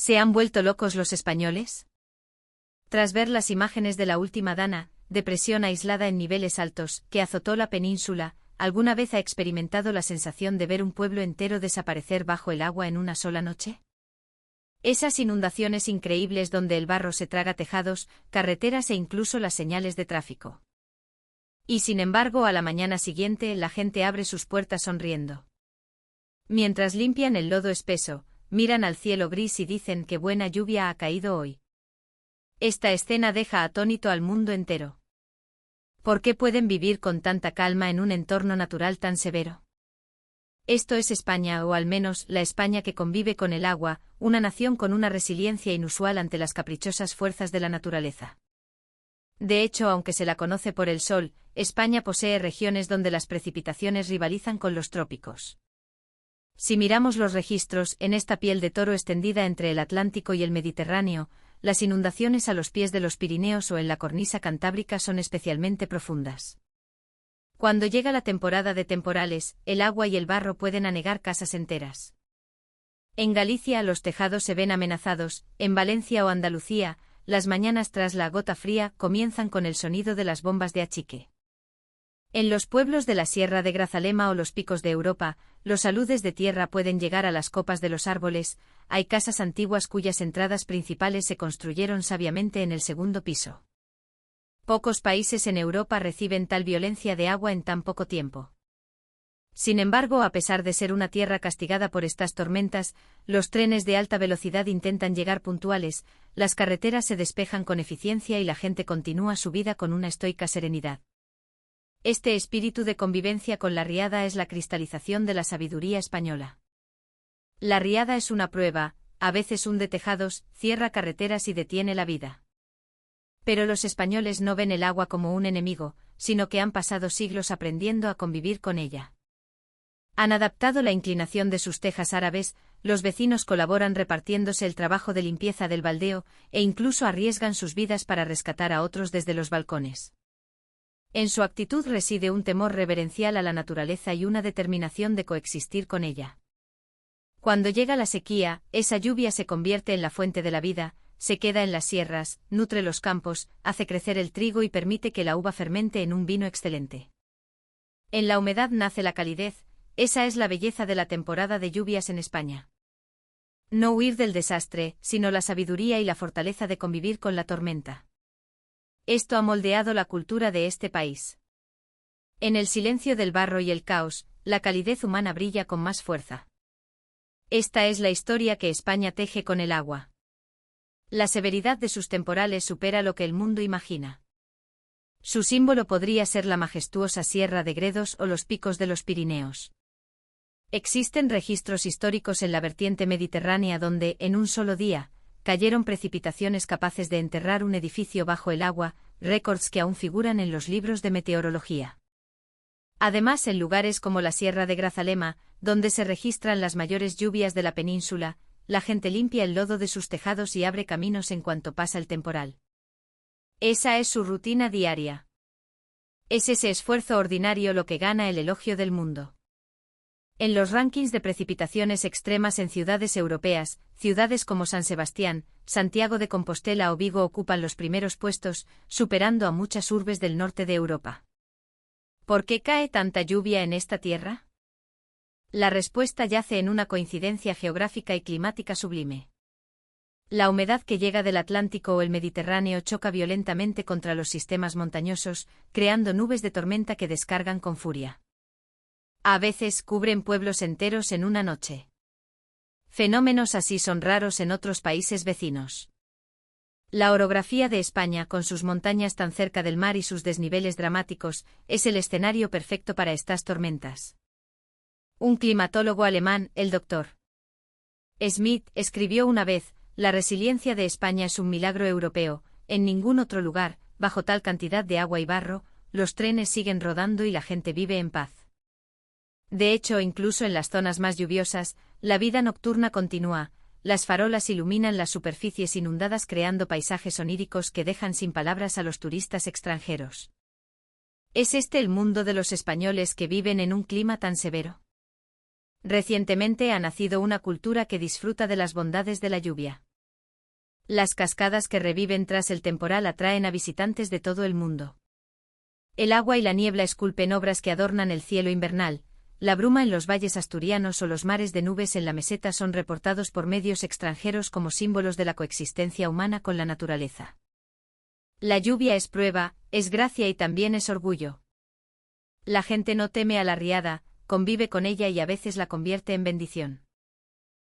¿Se han vuelto locos los españoles? Tras ver las imágenes de la última Dana, depresión aislada en niveles altos, que azotó la península, ¿alguna vez ha experimentado la sensación de ver un pueblo entero desaparecer bajo el agua en una sola noche? Esas inundaciones increíbles donde el barro se traga tejados, carreteras e incluso las señales de tráfico. Y sin embargo, a la mañana siguiente la gente abre sus puertas sonriendo. Mientras limpian el lodo espeso, miran al cielo gris y dicen que buena lluvia ha caído hoy. Esta escena deja atónito al mundo entero. ¿Por qué pueden vivir con tanta calma en un entorno natural tan severo? Esto es España, o al menos la España que convive con el agua, una nación con una resiliencia inusual ante las caprichosas fuerzas de la naturaleza. De hecho, aunque se la conoce por el sol, España posee regiones donde las precipitaciones rivalizan con los trópicos. Si miramos los registros, en esta piel de toro extendida entre el Atlántico y el Mediterráneo, las inundaciones a los pies de los Pirineos o en la cornisa cantábrica son especialmente profundas. Cuando llega la temporada de temporales, el agua y el barro pueden anegar casas enteras. En Galicia los tejados se ven amenazados, en Valencia o Andalucía, las mañanas tras la gota fría comienzan con el sonido de las bombas de achique. En los pueblos de la Sierra de Grazalema o los picos de Europa, los aludes de tierra pueden llegar a las copas de los árboles, hay casas antiguas cuyas entradas principales se construyeron sabiamente en el segundo piso. Pocos países en Europa reciben tal violencia de agua en tan poco tiempo. Sin embargo, a pesar de ser una tierra castigada por estas tormentas, los trenes de alta velocidad intentan llegar puntuales, las carreteras se despejan con eficiencia y la gente continúa su vida con una estoica serenidad. Este espíritu de convivencia con la riada es la cristalización de la sabiduría española. La riada es una prueba, a veces hunde tejados, cierra carreteras y detiene la vida. Pero los españoles no ven el agua como un enemigo, sino que han pasado siglos aprendiendo a convivir con ella. Han adaptado la inclinación de sus tejas árabes, los vecinos colaboran repartiéndose el trabajo de limpieza del baldeo, e incluso arriesgan sus vidas para rescatar a otros desde los balcones. En su actitud reside un temor reverencial a la naturaleza y una determinación de coexistir con ella. Cuando llega la sequía, esa lluvia se convierte en la fuente de la vida, se queda en las sierras, nutre los campos, hace crecer el trigo y permite que la uva fermente en un vino excelente. En la humedad nace la calidez, esa es la belleza de la temporada de lluvias en España. No huir del desastre, sino la sabiduría y la fortaleza de convivir con la tormenta. Esto ha moldeado la cultura de este país. En el silencio del barro y el caos, la calidez humana brilla con más fuerza. Esta es la historia que España teje con el agua. La severidad de sus temporales supera lo que el mundo imagina. Su símbolo podría ser la majestuosa Sierra de Gredos o los picos de los Pirineos. Existen registros históricos en la vertiente mediterránea donde, en un solo día, cayeron precipitaciones capaces de enterrar un edificio bajo el agua, récords que aún figuran en los libros de meteorología. Además, en lugares como la Sierra de Grazalema, donde se registran las mayores lluvias de la península, la gente limpia el lodo de sus tejados y abre caminos en cuanto pasa el temporal. Esa es su rutina diaria. Es ese esfuerzo ordinario lo que gana el elogio del mundo. En los rankings de precipitaciones extremas en ciudades europeas, ciudades como San Sebastián, Santiago de Compostela o Vigo ocupan los primeros puestos, superando a muchas urbes del norte de Europa. ¿Por qué cae tanta lluvia en esta tierra? La respuesta yace en una coincidencia geográfica y climática sublime. La humedad que llega del Atlántico o el Mediterráneo choca violentamente contra los sistemas montañosos, creando nubes de tormenta que descargan con furia. A veces cubren pueblos enteros en una noche. Fenómenos así son raros en otros países vecinos. La orografía de España, con sus montañas tan cerca del mar y sus desniveles dramáticos, es el escenario perfecto para estas tormentas. Un climatólogo alemán, el Dr. Smith, escribió una vez: la resiliencia de España es un milagro europeo, en ningún otro lugar, bajo tal cantidad de agua y barro, los trenes siguen rodando y la gente vive en paz. De hecho, incluso en las zonas más lluviosas, la vida nocturna continúa, las farolas iluminan las superficies inundadas creando paisajes oníricos que dejan sin palabras a los turistas extranjeros. ¿Es este el mundo de los españoles que viven en un clima tan severo? Recientemente ha nacido una cultura que disfruta de las bondades de la lluvia. Las cascadas que reviven tras el temporal atraen a visitantes de todo el mundo. El agua y la niebla esculpen obras que adornan el cielo invernal. La bruma en los valles asturianos o los mares de nubes en la meseta son reportados por medios extranjeros como símbolos de la coexistencia humana con la naturaleza. La lluvia es prueba, es gracia y también es orgullo. La gente no teme a la riada, convive con ella y a veces la convierte en bendición.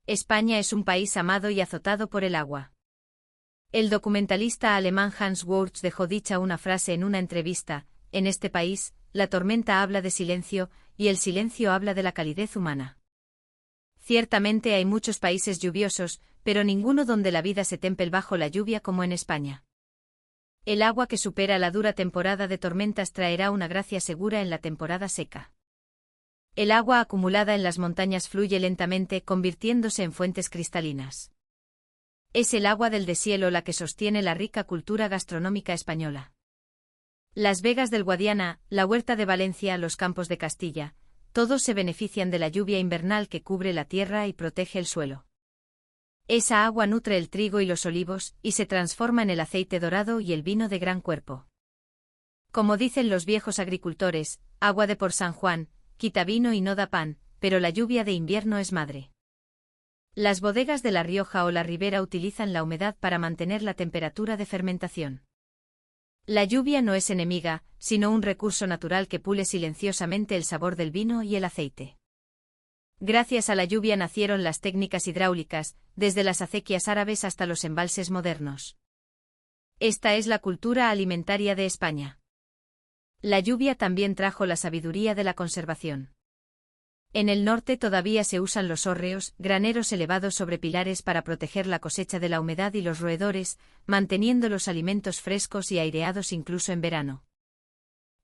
España es un país amado y azotado por el agua. El documentalista alemán Hans Wurz dejó dicha una frase en una entrevista: en este país, la tormenta habla de silencio, y el silencio habla de la calidez humana. Ciertamente hay muchos países lluviosos, pero ninguno donde la vida se temple bajo la lluvia como en España. El agua que supera la dura temporada de tormentas traerá una gracia segura en la temporada seca. El agua acumulada en las montañas fluye lentamente, convirtiéndose en fuentes cristalinas. Es el agua del deshielo la que sostiene la rica cultura gastronómica española. Las vegas del Guadiana, la huerta de Valencia, los campos de Castilla, todos se benefician de la lluvia invernal que cubre la tierra y protege el suelo. Esa agua nutre el trigo y los olivos, y se transforma en el aceite dorado y el vino de gran cuerpo. Como dicen los viejos agricultores, agua de por San Juan, quita vino y no da pan, pero la lluvia de invierno es madre. Las bodegas de La Rioja o la Ribera utilizan la humedad para mantener la temperatura de fermentación. La lluvia no es enemiga, sino un recurso natural que pule silenciosamente el sabor del vino y el aceite. Gracias a la lluvia nacieron las técnicas hidráulicas, desde las acequias árabes hasta los embalses modernos. Esta es la cultura alimentaria de España. La lluvia también trajo la sabiduría de la conservación. En el norte todavía se usan los hórreos, graneros elevados sobre pilares para proteger la cosecha de la humedad y los roedores, manteniendo los alimentos frescos y aireados incluso en verano.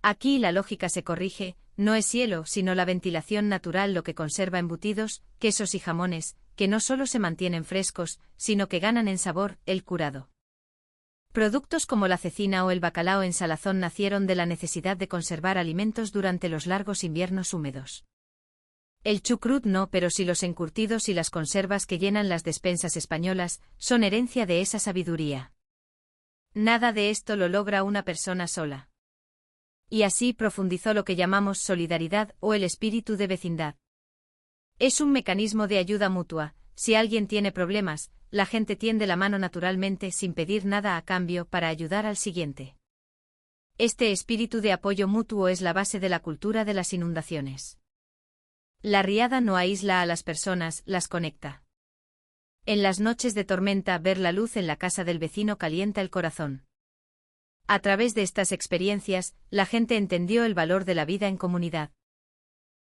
Aquí la lógica se corrige, no es hielo sino la ventilación natural lo que conserva embutidos, quesos y jamones, que no solo se mantienen frescos, sino que ganan en sabor, el curado. Productos como la cecina o el bacalao en salazón nacieron de la necesidad de conservar alimentos durante los largos inviernos húmedos. El chucrut no, pero sí los encurtidos y las conservas que llenan las despensas españolas, son herencia de esa sabiduría. Nada de esto lo logra una persona sola. Y así profundizó lo que llamamos solidaridad o el espíritu de vecindad. Es un mecanismo de ayuda mutua. Si alguien tiene problemas, la gente tiende la mano naturalmente sin pedir nada a cambio para ayudar al siguiente. Este espíritu de apoyo mutuo es la base de la cultura de las inundaciones. La riada no aísla a las personas, las conecta. En las noches de tormenta ver la luz en la casa del vecino calienta el corazón. A través de estas experiencias, la gente entendió el valor de la vida en comunidad.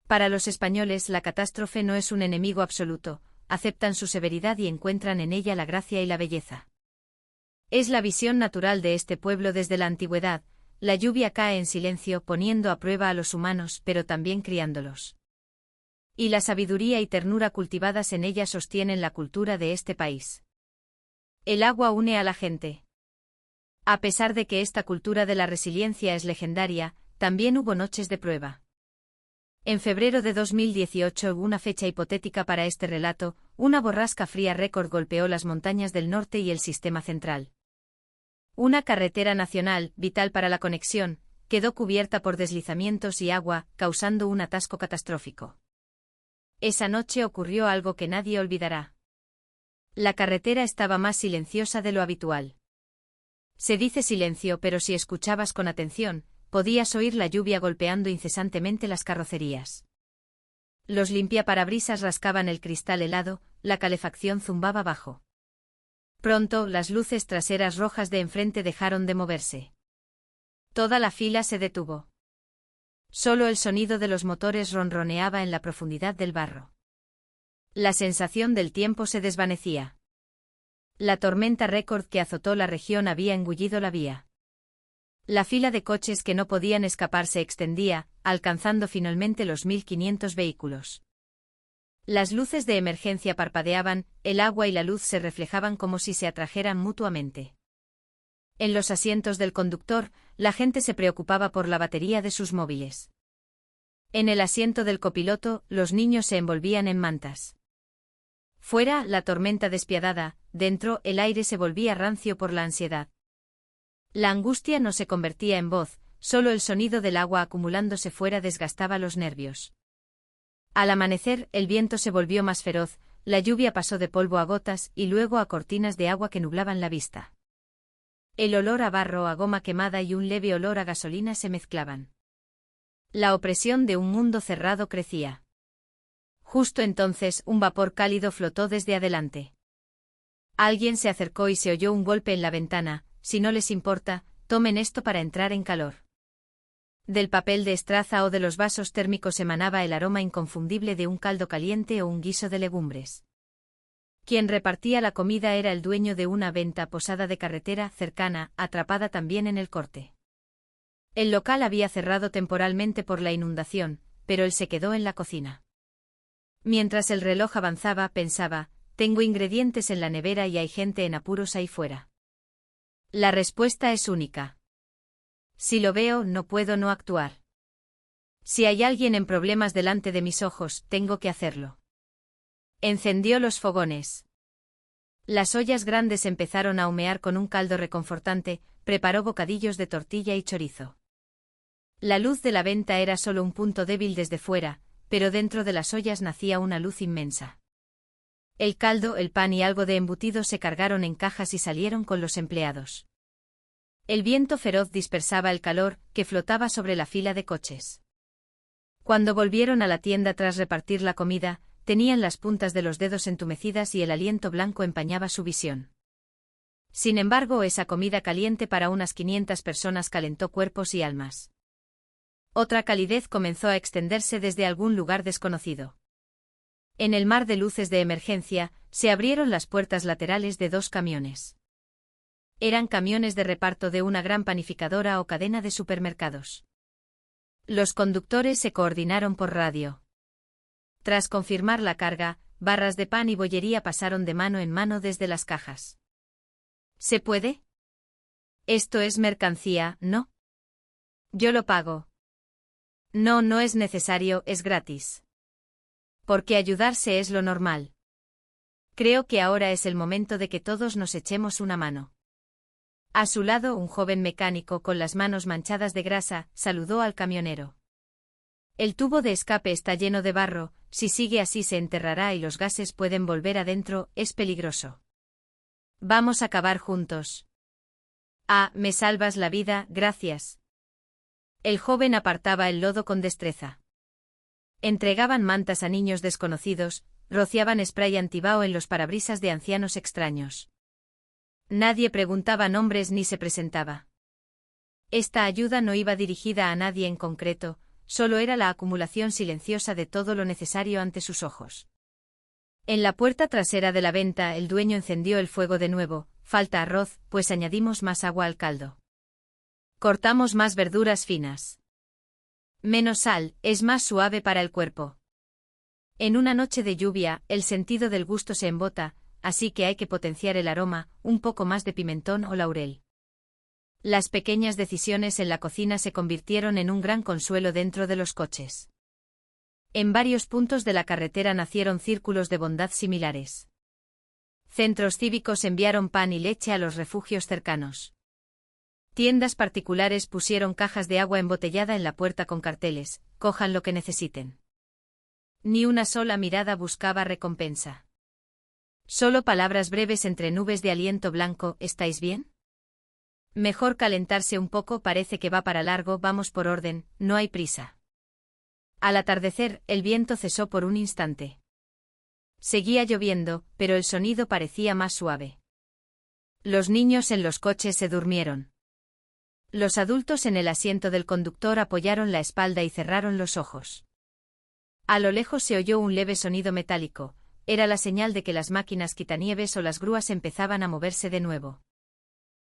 Para los españoles la catástrofe no es un enemigo absoluto, aceptan su severidad y encuentran en ella la gracia y la belleza. Es la visión natural de este pueblo desde la antigüedad, la lluvia cae en silencio poniendo a prueba a los humanos pero también criándolos. Y la sabiduría y ternura cultivadas en ella sostienen la cultura de este país. El agua une a la gente. A pesar de que esta cultura de la resiliencia es legendaria, también hubo noches de prueba. En febrero de 2018, una fecha hipotética para este relato, una borrasca fría récord golpeó las montañas del norte y el sistema central. Una carretera nacional, vital para la conexión, quedó cubierta por deslizamientos y agua, causando un atasco catastrófico. Esa noche ocurrió algo que nadie olvidará. La carretera estaba más silenciosa de lo habitual. Se dice silencio, pero si escuchabas con atención, podías oír la lluvia golpeando incesantemente las carrocerías. Los limpiaparabrisas rascaban el cristal helado, la calefacción zumbaba bajo. Pronto, las luces traseras rojas de enfrente dejaron de moverse. Toda la fila se detuvo. Solo el sonido de los motores ronroneaba en la profundidad del barro. La sensación del tiempo se desvanecía. La tormenta récord que azotó la región había engullido la vía. La fila de coches que no podían escapar se extendía, alcanzando finalmente los 1.500 vehículos. Las luces de emergencia parpadeaban, el agua y la luz se reflejaban como si se atrajeran mutuamente. En los asientos del conductor, la gente se preocupaba por la batería de sus móviles. En el asiento del copiloto, los niños se envolvían en mantas. Fuera, la tormenta despiadada; dentro, el aire se volvía rancio por la ansiedad. La angustia no se convertía en voz, solo el sonido del agua acumulándose fuera desgastaba los nervios. Al amanecer, el viento se volvió más feroz, la lluvia pasó de polvo a gotas y luego a cortinas de agua que nublaban la vista. El olor a barro, a goma quemada y un leve olor a gasolina se mezclaban. La opresión de un mundo cerrado crecía. Justo entonces, un vapor cálido flotó desde adelante. Alguien se acercó y se oyó un golpe en la ventana. Si no les importa, tomen esto para entrar en calor. Del papel de estraza o de los vasos térmicos emanaba el aroma inconfundible de un caldo caliente o un guiso de legumbres. Quien repartía la comida era el dueño de una venta posada de carretera cercana, atrapada también en el corte. El local había cerrado temporalmente por la inundación, pero él se quedó en la cocina. Mientras el reloj avanzaba, pensaba, tengo ingredientes en la nevera y hay gente en apuros ahí fuera. La respuesta es única. Si lo veo, no puedo no actuar. Si hay alguien en problemas delante de mis ojos, tengo que hacerlo. Encendió los fogones. Las ollas grandes empezaron a humear con un caldo reconfortante, preparó bocadillos de tortilla y chorizo. La luz de la venta era solo un punto débil desde fuera, pero dentro de las ollas nacía una luz inmensa. El caldo, el pan y algo de embutido se cargaron en cajas y salieron con los empleados. El viento feroz dispersaba el calor, que flotaba sobre la fila de coches. Cuando volvieron a la tienda tras repartir la comida, tenían las puntas de los dedos entumecidas y el aliento blanco empañaba su visión. Sin embargo, esa comida caliente para unas 500 personas calentó cuerpos y almas. Otra calidez comenzó a extenderse desde algún lugar desconocido. En el mar de luces de emergencia, se abrieron las puertas laterales de 2 camiones. Eran camiones de reparto de una gran panificadora o cadena de supermercados. Los conductores se coordinaron por radio. Tras confirmar la carga, barras de pan y bollería pasaron de mano en mano desde las cajas. ¿Se puede? Esto es mercancía, ¿no? Yo lo pago. No, no es necesario, es gratis. Porque ayudarse es lo normal. Creo que ahora es el momento de que todos nos echemos una mano. A su lado, un joven mecánico con las manos manchadas de grasa, saludó al camionero. El tubo de escape está lleno de barro, si sigue así se enterrará y los gases pueden volver adentro, es peligroso. Vamos a acabar juntos. Ah, me salvas la vida, gracias. El joven apartaba el lodo con destreza. Entregaban mantas a niños desconocidos, rociaban spray antibao en los parabrisas de ancianos extraños. Nadie preguntaba nombres ni se presentaba. Esta ayuda no iba dirigida a nadie en concreto, solo era la acumulación silenciosa de todo lo necesario ante sus ojos. En la puerta trasera de la venta el dueño encendió el fuego de nuevo. Falta arroz, pues añadimos más agua al caldo. Cortamos más verduras finas. Menos sal, es más suave para el cuerpo. En una noche de lluvia, el sentido del gusto se embota, así que hay que potenciar el aroma, un poco más de pimentón o laurel. Las pequeñas decisiones en la cocina se convirtieron en un gran consuelo dentro de los coches. En varios puntos de la carretera nacieron círculos de bondad similares. Centros cívicos enviaron pan y leche a los refugios cercanos. Tiendas particulares pusieron cajas de agua embotellada en la puerta con carteles, cojan lo que necesiten. Ni una sola mirada buscaba recompensa. Solo palabras breves entre nubes de aliento blanco, ¿estáis bien? Mejor calentarse un poco, parece que va para largo, vamos por orden, no hay prisa. Al atardecer, el viento cesó por un instante. Seguía lloviendo, pero el sonido parecía más suave. Los niños en los coches se durmieron. Los adultos en el asiento del conductor apoyaron la espalda y cerraron los ojos. A lo lejos se oyó un leve sonido metálico, era la señal de que las máquinas quitanieves o las grúas empezaban a moverse de nuevo.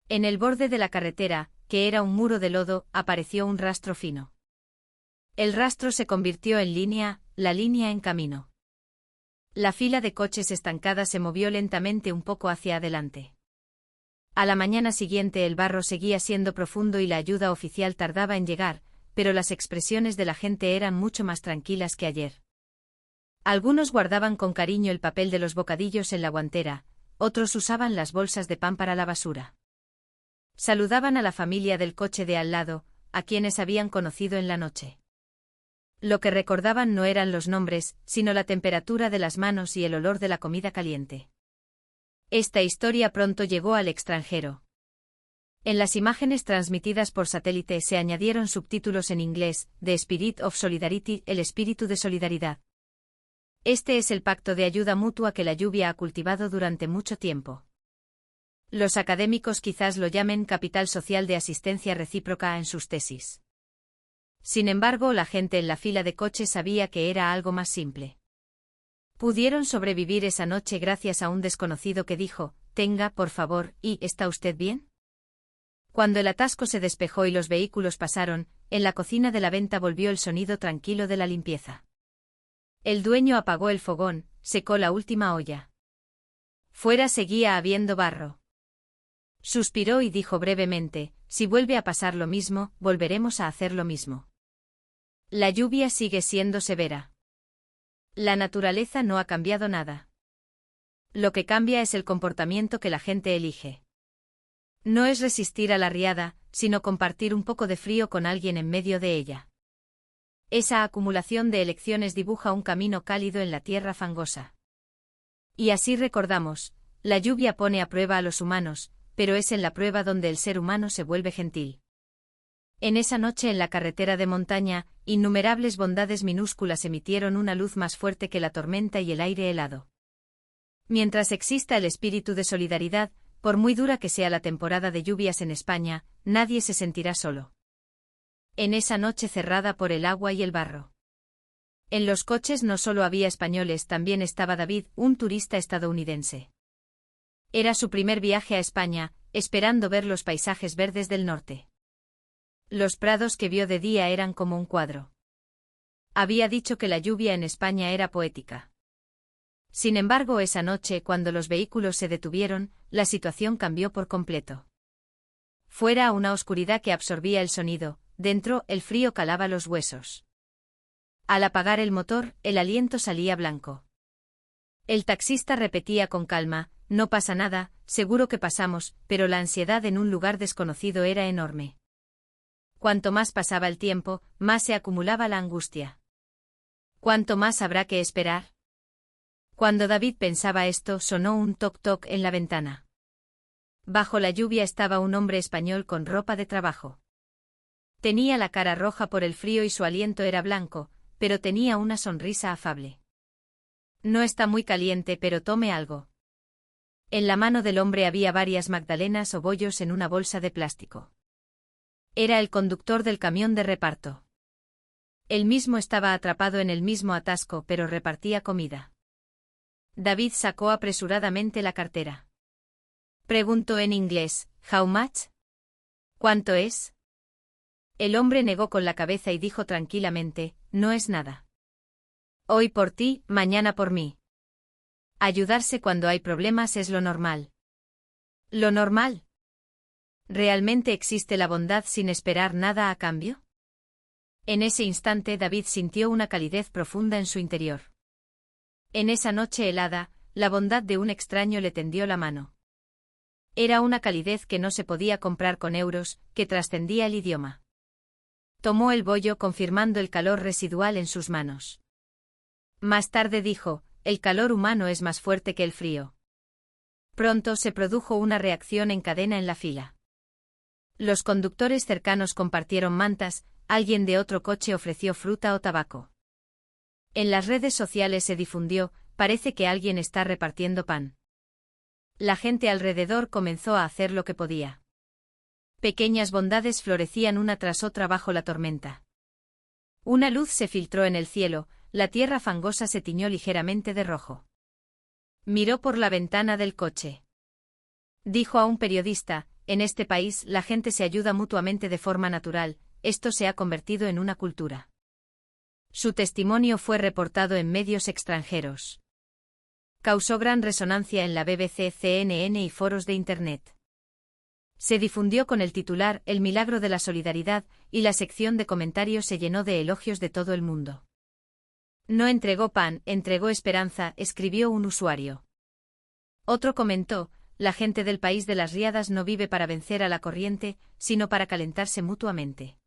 En el borde de la carretera, que era un muro de lodo, apareció un rastro fino. El rastro se convirtió en línea, la línea en camino. La fila de coches estancada se movió lentamente un poco hacia adelante. A la mañana siguiente el barro seguía siendo profundo y la ayuda oficial tardaba en llegar, pero las expresiones de la gente eran mucho más tranquilas que ayer. Algunos guardaban con cariño el papel de los bocadillos en la guantera, otros usaban las bolsas de pan para la basura. Saludaban a la familia del coche de al lado, a quienes habían conocido en la noche. Lo que recordaban no eran los nombres, sino la temperatura de las manos y el olor de la comida caliente. Esta historia pronto llegó al extranjero. En las imágenes transmitidas por satélite se añadieron subtítulos en inglés, The Spirit of Solidarity, el espíritu de solidaridad. Este es el pacto de ayuda mutua que la lluvia ha cultivado durante mucho tiempo. Los académicos quizás lo llamen capital social de asistencia recíproca en sus tesis. Sin embargo, la gente en la fila de coches sabía que era algo más simple. Pudieron sobrevivir esa noche gracias a un desconocido que dijo, «Tenga, por favor, ¿y está usted bien?». Cuando el atasco se despejó y los vehículos pasaron, en la cocina de la venta volvió el sonido tranquilo de la limpieza. El dueño apagó el fogón, secó la última olla. Fuera seguía habiendo barro. Suspiró y dijo brevemente, «Si vuelve a pasar lo mismo, volveremos a hacer lo mismo». La lluvia sigue siendo severa. La naturaleza no ha cambiado nada. Lo que cambia es el comportamiento que la gente elige. No es resistir a la riada, sino compartir un poco de frío con alguien en medio de ella. Esa acumulación de elecciones dibuja un camino cálido en la tierra fangosa. Y así recordamos, la lluvia pone a prueba a los humanos, pero es en la prueba donde el ser humano se vuelve gentil. En esa noche en la carretera de montaña, innumerables bondades minúsculas emitieron una luz más fuerte que la tormenta y el aire helado. Mientras exista el espíritu de solidaridad, por muy dura que sea la temporada de lluvias en España, nadie se sentirá solo. En esa noche cerrada por el agua y el barro. En los coches no solo había españoles, también estaba David, un turista estadounidense. Era su primer viaje a España, esperando ver los paisajes verdes del norte. Los prados que vio de día eran como un cuadro. Había dicho que la lluvia en España era poética. Sin embargo, esa noche, cuando los vehículos se detuvieron, la situación cambió por completo. Fuera una oscuridad que absorbía el sonido, dentro el frío calaba los huesos. Al apagar el motor, el aliento salía blanco. El taxista repetía con calma, «No pasa nada, seguro que pasamos», pero la ansiedad en un lugar desconocido era enorme. Cuanto más pasaba el tiempo, más se acumulaba la angustia. ¿Cuánto más habrá que esperar? Cuando David pensaba esto, sonó un toc-toc en la ventana. Bajo la lluvia estaba un hombre español con ropa de trabajo. Tenía la cara roja por el frío y su aliento era blanco, pero tenía una sonrisa afable. «No está muy caliente, pero tome algo». En la mano del hombre había varias magdalenas o bollos en una bolsa de plástico. Era el conductor del camión de reparto. Él mismo estaba atrapado en el mismo atasco, pero repartía comida. David sacó apresuradamente la cartera. Preguntó en inglés, «¿How much?» «¿Cuánto es?» El hombre negó con la cabeza y dijo tranquilamente, «No es nada. Hoy por ti, mañana por mí». Ayudarse cuando hay problemas es lo normal. ¿Lo normal? ¿Realmente existe la bondad sin esperar nada a cambio? En ese instante David sintió una calidez profunda en su interior. En esa noche helada, la bondad de un extraño le tendió la mano. Era una calidez que no se podía comprar con euros, que trascendía el idioma. Tomó el bollo confirmando el calor residual en sus manos. Más tarde dijo, «El calor humano es más fuerte que el frío». Pronto se produjo una reacción en cadena en la fila. Los conductores cercanos compartieron mantas, alguien de otro coche ofreció fruta o tabaco. En las redes sociales se difundió, «Parece que alguien está repartiendo pan». La gente alrededor comenzó a hacer lo que podía. Pequeñas bondades florecían una tras otra bajo la tormenta. Una luz se filtró en el cielo, la tierra fangosa se tiñó ligeramente de rojo. Miró por la ventana del coche. Dijo a un periodista, «En este país la gente se ayuda mutuamente de forma natural, esto se ha convertido en una cultura». Su testimonio fue reportado en medios extranjeros. Causó gran resonancia en la BBC, CNN y foros de Internet. Se difundió con el titular «El milagro de la solidaridad» y la sección de comentarios se llenó de elogios de todo el mundo. No entregó pan, entregó esperanza, escribió un usuario. Otro comentó, la gente del país de las riadas no vive para vencer a la corriente, sino para calentarse mutuamente.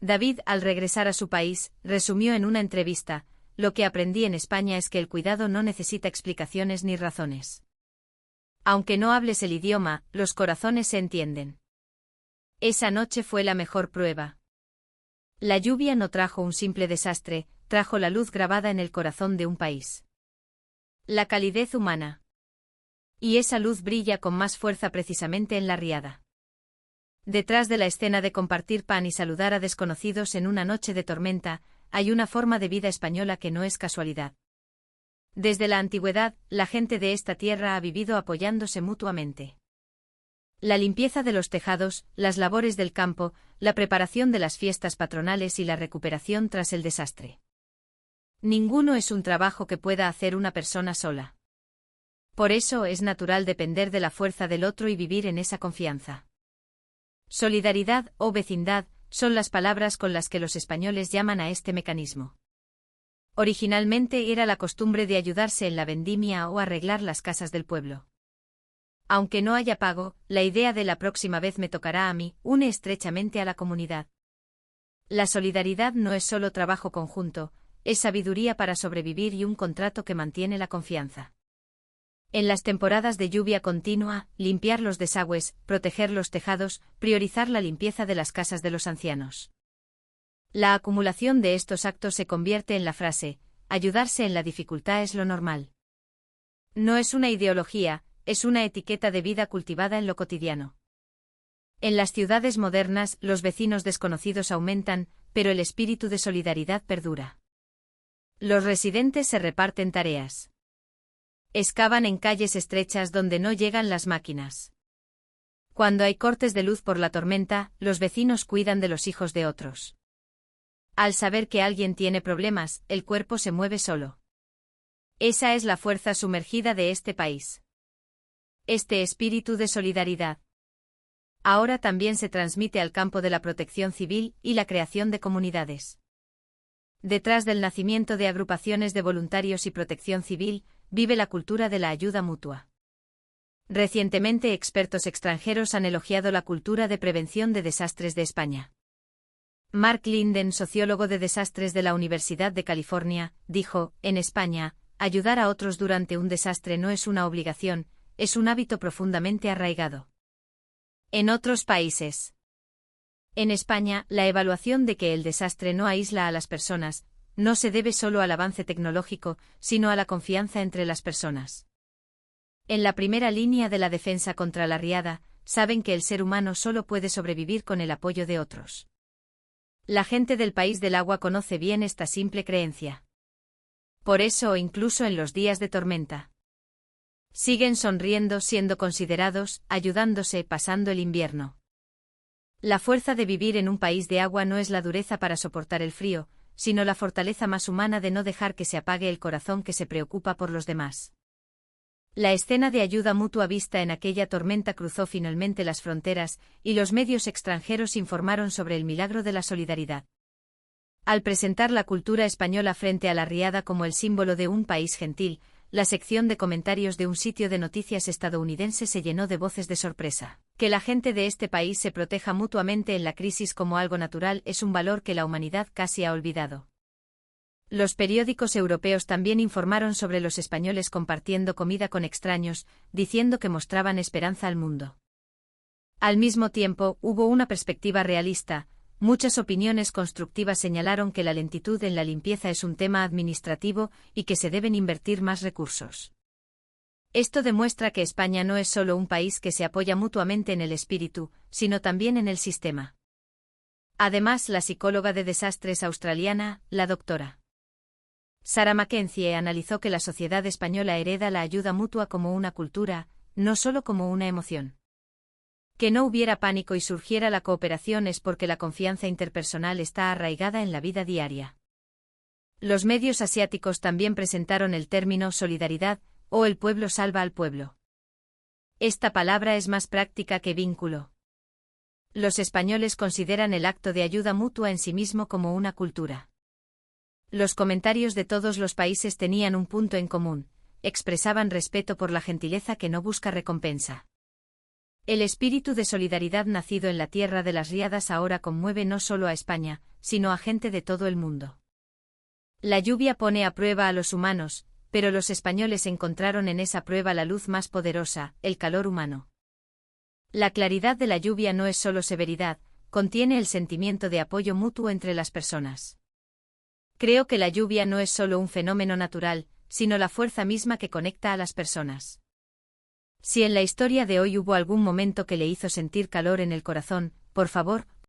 David, al regresar a su país, resumió en una entrevista, lo que aprendí en España es que el cuidado no necesita explicaciones ni razones. Aunque no hables el idioma, los corazones se entienden. Esa noche fue la mejor prueba. La lluvia no trajo un simple desastre, trajo la luz grabada en el corazón de un país. La calidez humana. Y esa luz brilla con más fuerza precisamente en la riada. Detrás de la escena de compartir pan y saludar a desconocidos en una noche de tormenta, hay una forma de vida española que no es casualidad. Desde la antigüedad, la gente de esta tierra ha vivido apoyándose mutuamente. La limpieza de los tejados, las labores del campo, la preparación de las fiestas patronales y la recuperación tras el desastre. Ninguno es un trabajo que pueda hacer una persona sola. Por eso es natural depender de la fuerza del otro y vivir en esa confianza. Solidaridad o vecindad son las palabras con las que los españoles llaman a este mecanismo. Originalmente era la costumbre de ayudarse en la vendimia o arreglar las casas del pueblo. Aunque no haya pago, la idea de la próxima vez me tocará a mí une estrechamente a la comunidad. La solidaridad no es solo trabajo conjunto, es sabiduría para sobrevivir y un contrato que mantiene la confianza. En las temporadas de lluvia continua, limpiar los desagües, proteger los tejados, priorizar la limpieza de las casas de los ancianos. La acumulación de estos actos se convierte en la frase, ayudarse en la dificultad es lo normal. No es una ideología, es una etiqueta de vida cultivada en lo cotidiano. En las ciudades modernas, los vecinos desconocidos aumentan, pero el espíritu de solidaridad perdura. Los residentes se reparten tareas. Excavan en calles estrechas donde no llegan las máquinas. Cuando hay cortes de luz por la tormenta, los vecinos cuidan de los hijos de otros. Al saber que alguien tiene problemas, el cuerpo se mueve solo. Esa es la fuerza sumergida de este país. Este espíritu de solidaridad. Ahora también se transmite al campo de la protección civil y la creación de comunidades. Detrás del nacimiento de agrupaciones de voluntarios y protección civil, vive la cultura de la ayuda mutua. Recientemente expertos extranjeros han elogiado la cultura de prevención de desastres de España. Mark Linden, sociólogo de desastres de la Universidad de California, dijo, en España, ayudar a otros durante un desastre no es una obligación, es un hábito profundamente arraigado. En otros países. En España, la evaluación de que el desastre no aísla a las personas, no se debe solo al avance tecnológico, sino a la confianza entre las personas. En la primera línea de la defensa contra la riada, saben que el ser humano solo puede sobrevivir con el apoyo de otros. La gente del país del agua conoce bien esta simple creencia. Por eso, incluso en los días de tormenta, siguen sonriendo, siendo considerados, ayudándose, pasando el invierno. La fuerza de vivir en un país de agua no es la dureza para soportar el frío, sino la fortaleza más humana de no dejar que se apague el corazón que se preocupa por los demás. La escena de ayuda mutua vista en aquella tormenta cruzó finalmente las fronteras, y los medios extranjeros informaron sobre el milagro de la solidaridad. Al presentar la cultura española frente a la riada como el símbolo de un país gentil, la sección de comentarios de un sitio de noticias estadounidense se llenó de voces de sorpresa. Que la gente de este país se proteja mutuamente en la crisis como algo natural es un valor que la humanidad casi ha olvidado. Los periódicos europeos también informaron sobre los españoles compartiendo comida con extraños, diciendo que mostraban esperanza al mundo. Al mismo tiempo, hubo una perspectiva realista. Muchas opiniones constructivas señalaron que la lentitud en la limpieza es un tema administrativo y que se deben invertir más recursos. Esto demuestra que España no es solo un país que se apoya mutuamente en el espíritu, sino también en el sistema. Además, la psicóloga de desastres australiana, la Dra. Sarah Mackenzie, analizó que la sociedad española hereda la ayuda mutua como una cultura, no solo como una emoción. Que no hubiera pánico y surgiera la cooperación es porque la confianza interpersonal está arraigada en la vida diaria. Los medios asiáticos también presentaron el término solidaridad, o el pueblo salva al pueblo. Esta palabra es más práctica que vínculo. Los españoles consideran el acto de ayuda mutua en sí mismo como una cultura. Los comentarios de todos los países tenían un punto en común: expresaban respeto por la gentileza que no busca recompensa. El espíritu de solidaridad nacido en la tierra de las riadas ahora conmueve no solo a España, sino a gente de todo el mundo. La lluvia pone a prueba a los humanos, pero los españoles encontraron en esa prueba la luz más poderosa, el calor humano. La claridad de la lluvia no es solo severidad, contiene el sentimiento de apoyo mutuo entre las personas. Creo que la lluvia no es solo un fenómeno natural, sino la fuerza misma que conecta a las personas. Si en la historia de hoy hubo algún momento que le hizo sentir calor en el corazón, por favor,